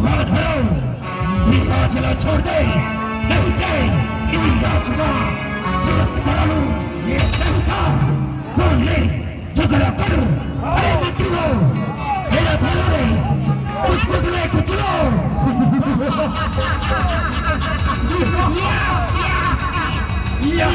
हाथ हरो हीरा चला छोड़ दे नहीं दे हीरा चला चिरत करालू ये संता बोल ले झगड़ा कर अरे मित्रों खेला खेलो रे कुछ ले कुछ लो या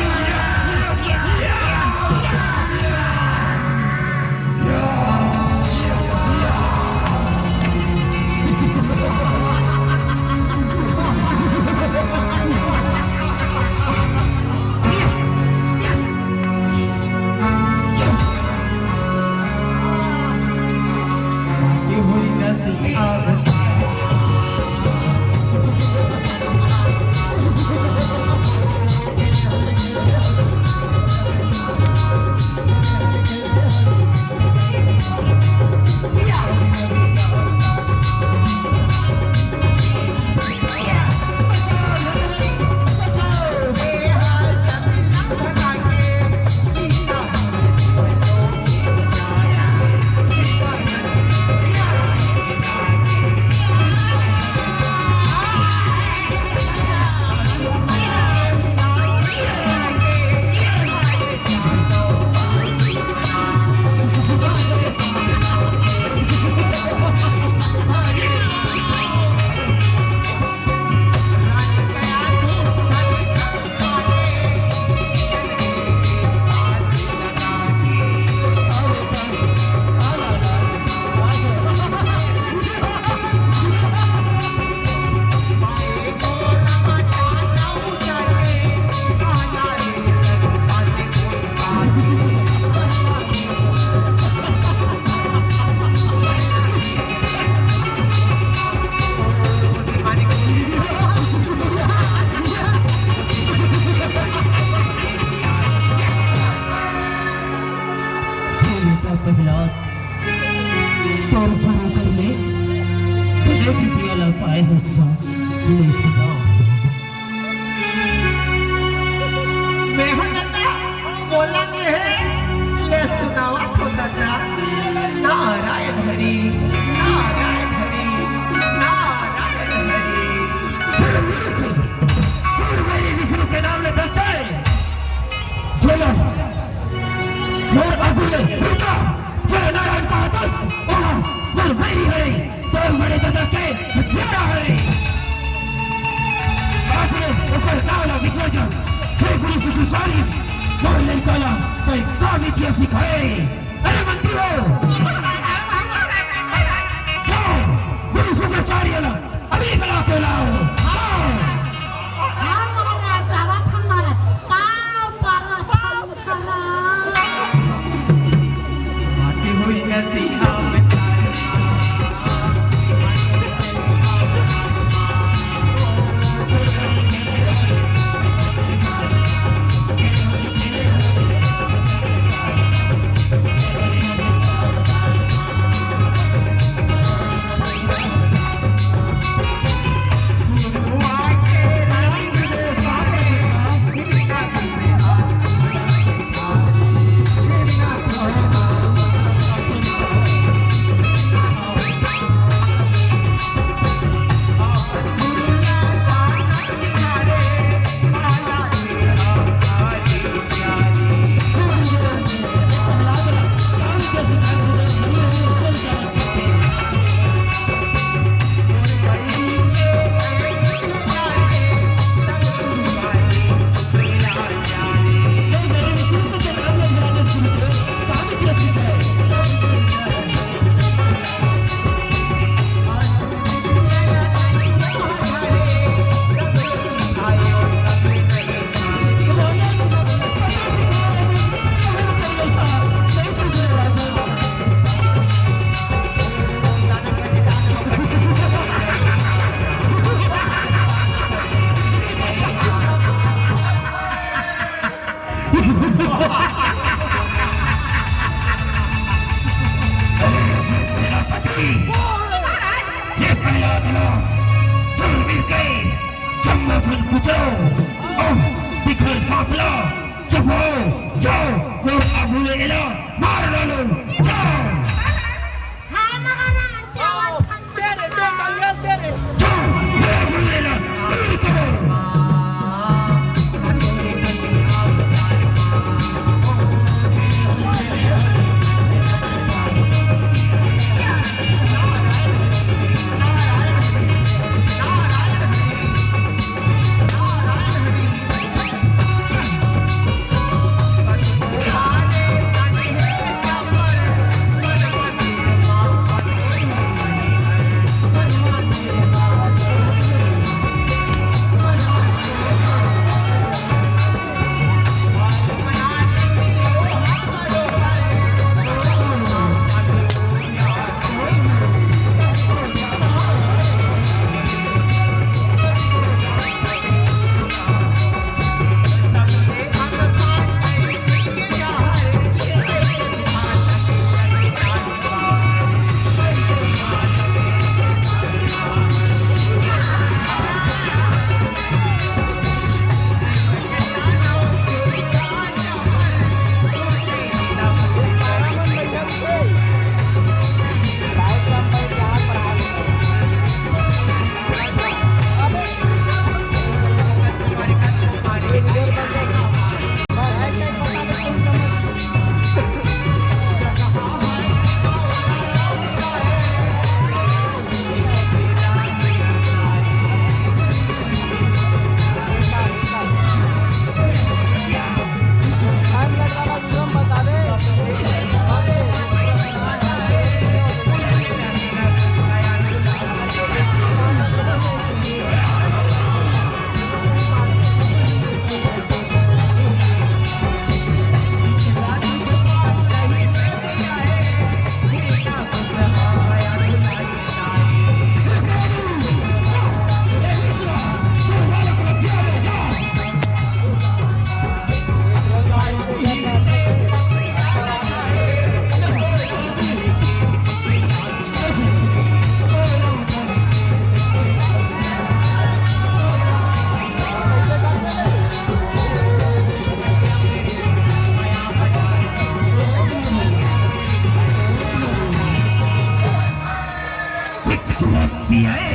biyahe.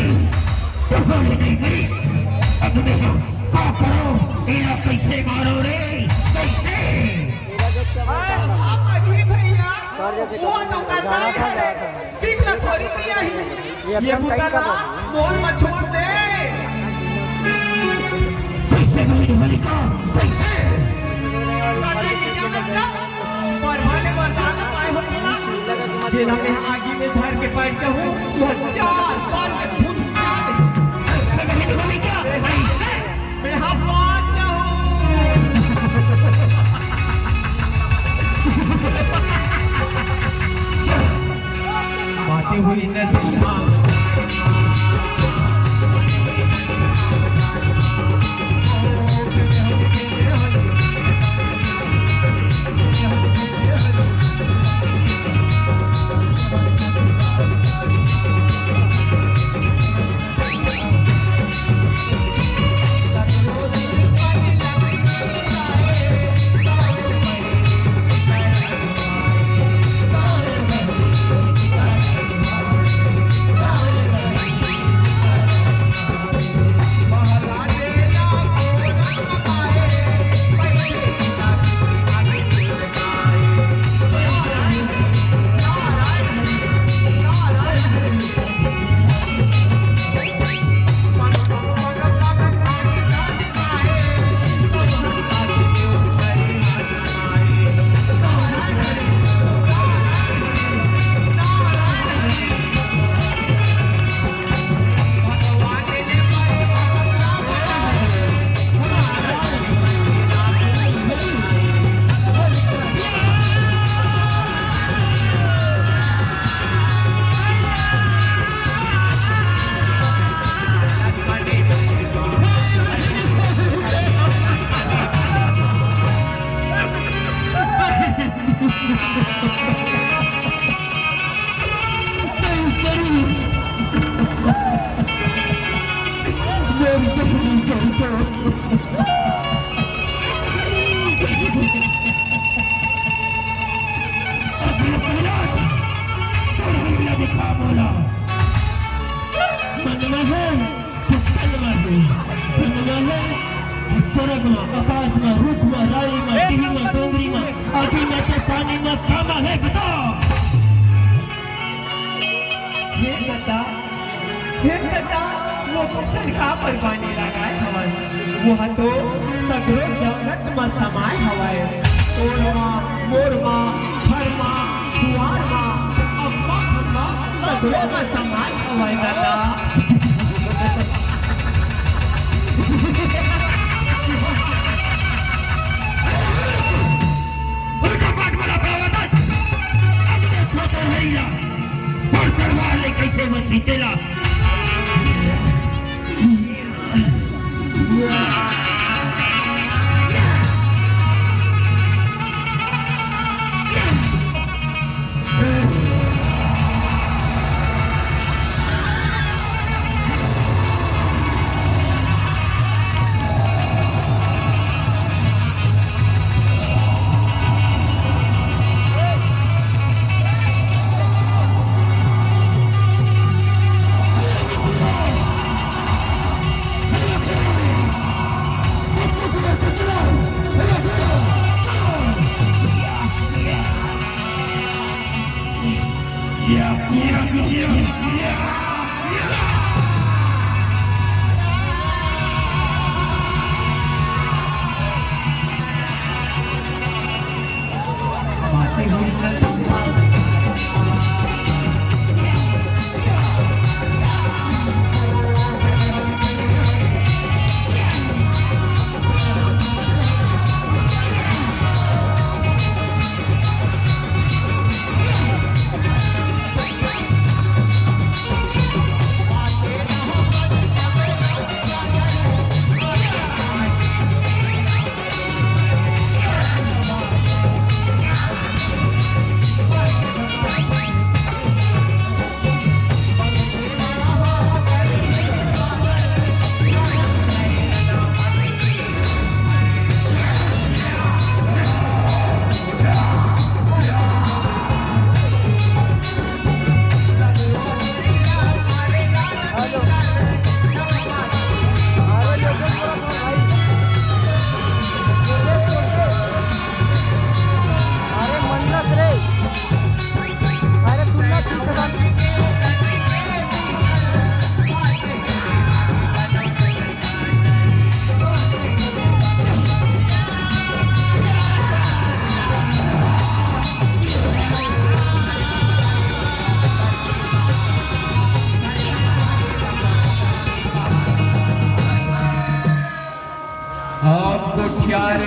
Tuhuli ni Gris. At umiyo, kakaro, ina kaise maro re. Kaise? आप अजीब है यार वो तो करता है ठीक ना थोड़ी पिया ही ये बुतला मोल मत छोड़ दे कैसे गई मलिका कैसे करने की क्या लगता पर वाले बताना पाए हो ना जेला में आगे में धर के बैठता हूँ वो चार बार के फूट कैसे गई मलिका कैसे मैं हम बात हूँ बातें हुई नसीहा वो कुशन का पर पानी लगाए हवन वो तो सगरो जगत में समाय हवाए ओरमा मोरमा फरमा दुआरमा अम्मा अम्मा सगरो में समाय हवाए दादा उनका पाठ बड़ा प्रावधान अब देखो तो भैया और करवा ले कैसे मछली तेला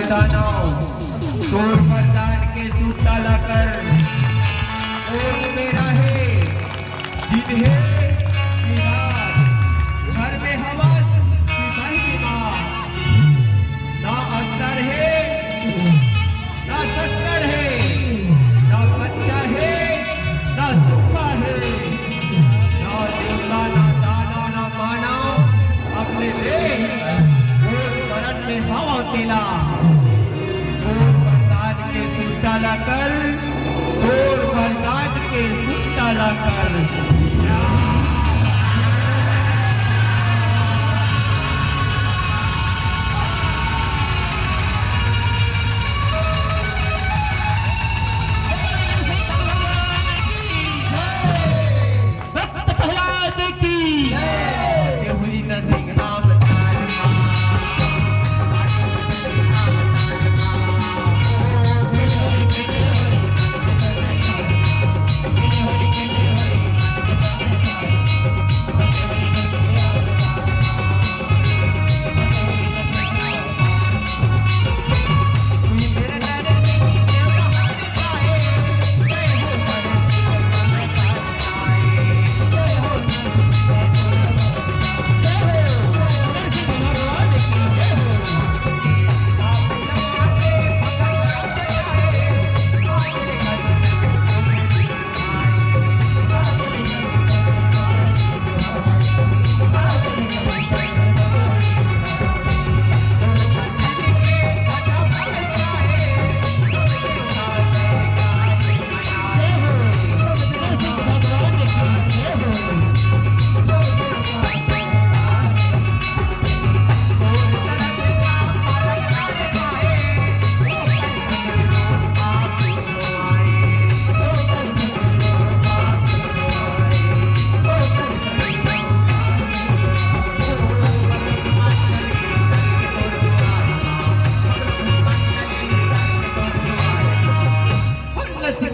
दानव तोड़ वरदान के सूट डाला कर और मेरा है दिन है कि रात, घर में हवा सिपाही की माँ, ना अस्तर है ना शस्त्र है, ना कच्चा है ना सूखा है, ना देवता ना दाना ना मानव अपने देश और वरण में हवा तेला और वरदान के सूट डाला कर और वरदान के सूट डाला कर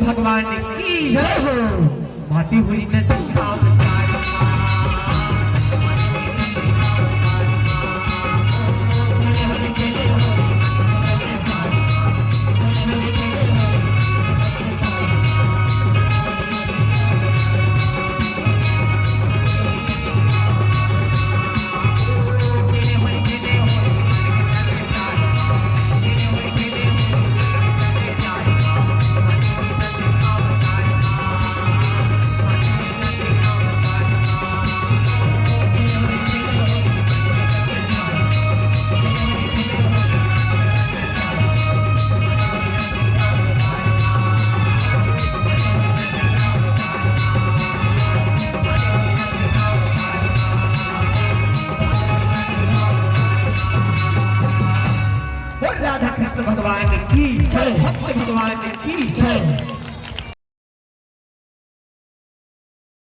भगवान की जय हो। भाती हुई नदी राधा कृष्ण भगवान की जय, भक्त भगवान की जय।